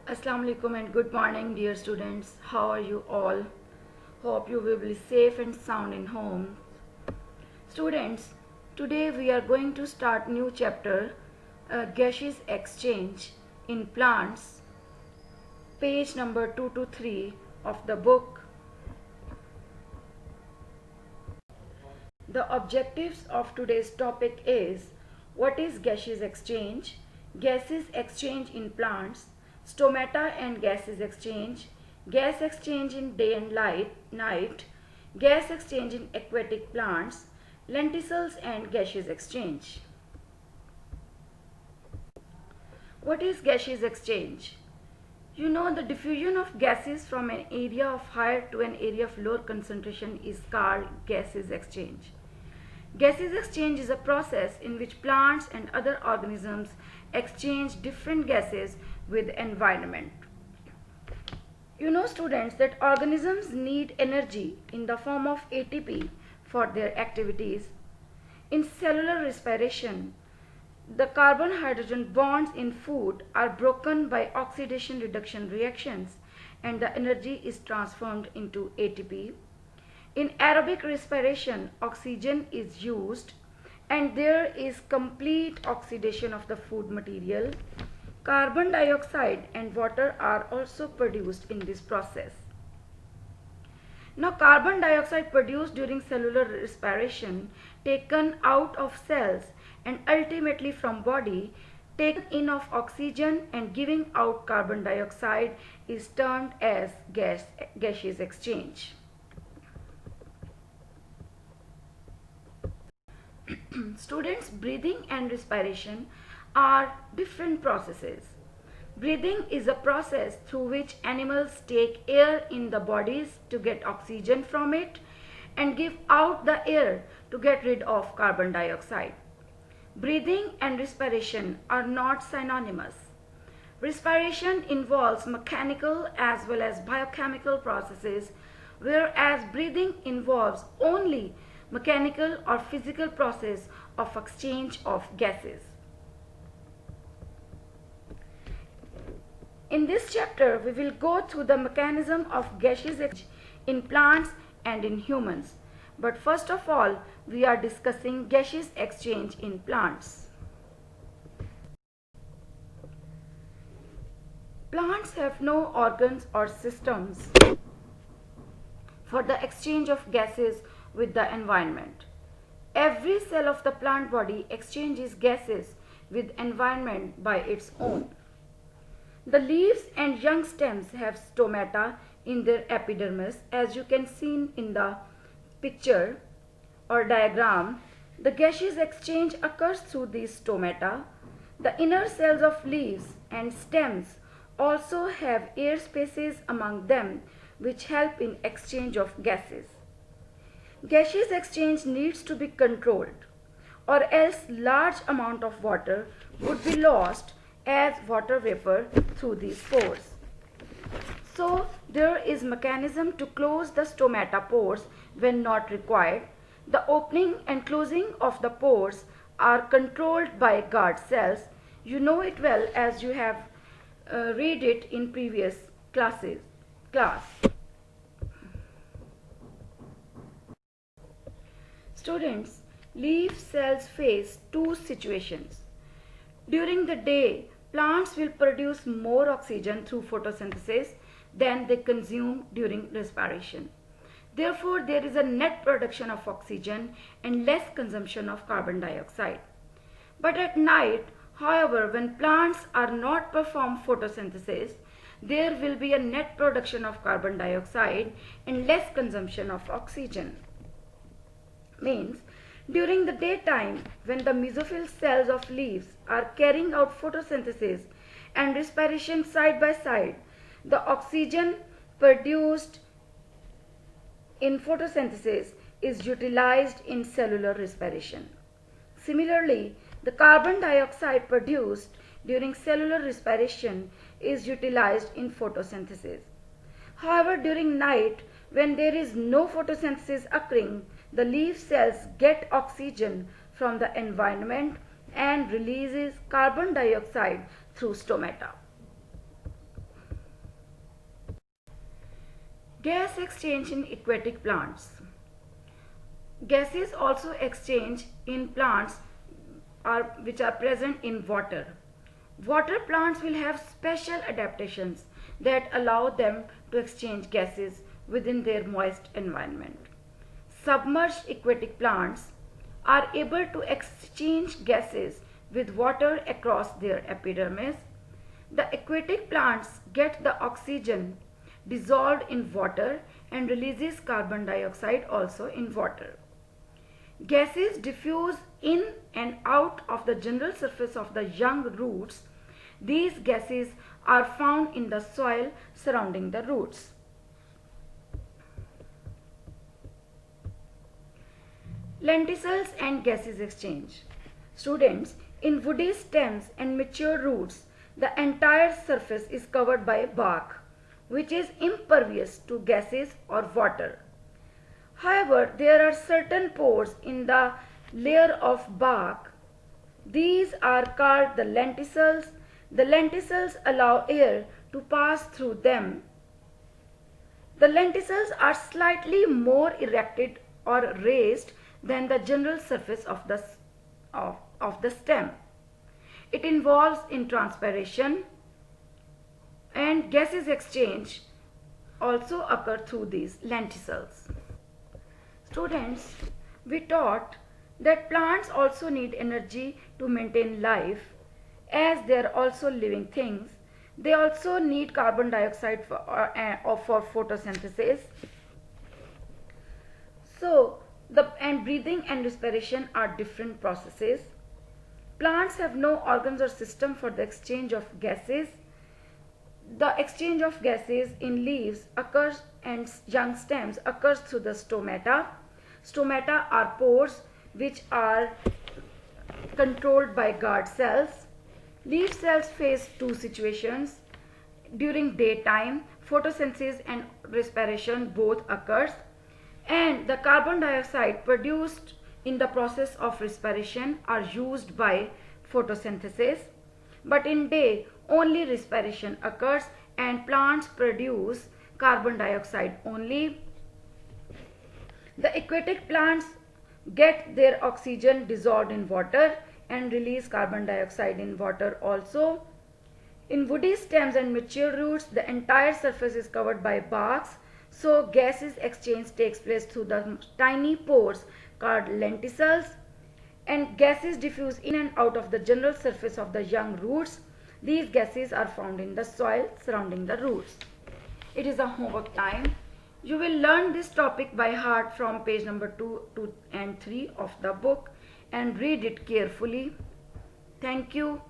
Assalamu alaikum and good morning, dear students. How are you all? Hope you will be safe and sound in home. Students, today we are going to start new chapter, gaseous exchange in plants, page number 2 to 3 of the book. The objectives of today's topic is what is gaseous exchange, gases exchange in plants, stomata and gases exchange, gas exchange in day and night, gas exchange in aquatic plants, lenticels and gaseous exchange. What is gaseous exchange? You know, the diffusion of gases from an area of higher to an area of lower concentration is called gaseous exchange. Gaseous exchange is a process in which plants and other organisms exchange different gases with the environment. You know, students, that organisms need energy in the form of ATP for their activities. In cellular respiration, the carbon-hydrogen bonds in food are broken by oxidation-reduction reactions and the energy is transformed into ATP. In aerobic respiration, oxygen is used and there is complete oxidation of the food material. Carbon dioxide and water are also produced in this process. Now, carbon dioxide produced during cellular respiration, taken out of cells and ultimately from body, taken in of oxygen and giving out carbon dioxide is termed as gaseous exchange. Students, breathing and respiration are different processes. Breathing is a process through which animals take air in the bodies to get oxygen from it and give out the air to get rid of carbon dioxide. Breathing and respiration are not synonymous. Respiration involves mechanical as well as biochemical processes, whereas breathing involves only mechanical or physical process of exchange of gases. In this chapter, we will go through the mechanism of gaseous exchange in plants and in humans. But first of all, we are discussing gaseous exchange in plants. Plants have no organs or systems for the exchange of gases with the environment. Every cell of the plant body exchanges gases with environment by its own. The leaves and young stems have stomata in their epidermis, as you can see in the picture or diagram. The gaseous exchange occurs through these stomata. The inner cells of leaves and stems also have air spaces among them which help in exchange of gases. Gaseous exchange needs to be controlled, or else large amount of water would be lost as water vapor through these pores. So there is mechanism to close the stomata pores when not required. The opening and closing of the pores are controlled by guard cells. You know it well as you have read it in previous class. Students, leaf cells face two situations. During the day, plants will produce more oxygen through photosynthesis than they consume during respiration. Therefore, there is a net production of oxygen and less consumption of carbon dioxide. But at night, however, when plants are not perform photosynthesis, there will be a net production of carbon dioxide and less consumption of oxygen. Means, during the daytime, when the mesophyll cells of leaves are carrying out photosynthesis and respiration side by side, the oxygen produced in photosynthesis is utilized in cellular respiration. Similarly, the carbon dioxide produced during cellular respiration is utilized in photosynthesis. However, during night, when there is no photosynthesis occurring, the leaf cells get oxygen from the environment and releases carbon dioxide through stomata. Gas exchange in aquatic plants. Gases also exchange in plants which are present in water. Water plants will have special adaptations that allow them to exchange gases within their moist environment. Submerged aquatic plants are able to exchange gases with water across their epidermis. The aquatic plants get the oxygen dissolved in water and releases carbon dioxide also in water. Gases diffuse in and out of the general surface of the young roots. These gases are found in the soil surrounding the roots. Lenticels and gases exchange. Students, in woody stems and mature roots, the entire surface is covered by bark, which is impervious to gases or water. However, there are certain pores in the layer of bark. These are called the lenticels. The lenticels allow air to pass through them. The lenticels are slightly more erected or raised than the general surface of the stem. It involves in transpiration, and gases exchange also occur through these lenticels. Students, we taught that plants also need energy to maintain life, as they are also living things. They also need carbon dioxide for photosynthesis. So, and breathing and respiration are different processes. Plants have no organs or system for the exchange of gases. The exchange of gases in leaves occurs and young stems occurs through the stomata. Stomata are pores which are controlled by guard cells. Leaf cells face two situations. During daytime, photosynthesis and respiration both occurs, and the carbon dioxide produced in the process of respiration are used by photosynthesis. But in day, only respiration occurs and plants produce carbon dioxide only. The aquatic plants get their oxygen dissolved in water and release carbon dioxide in water also. In woody stems and mature roots, the entire surface is covered by barks, so gases exchange takes place through the tiny pores called lenticels, and gases diffuse in and out of the general surface of the young roots. These gases are found in the soil surrounding the roots. It is a homework time. You will learn this topic by heart from page number 2 and 3 of the book and read it carefully. Thank you.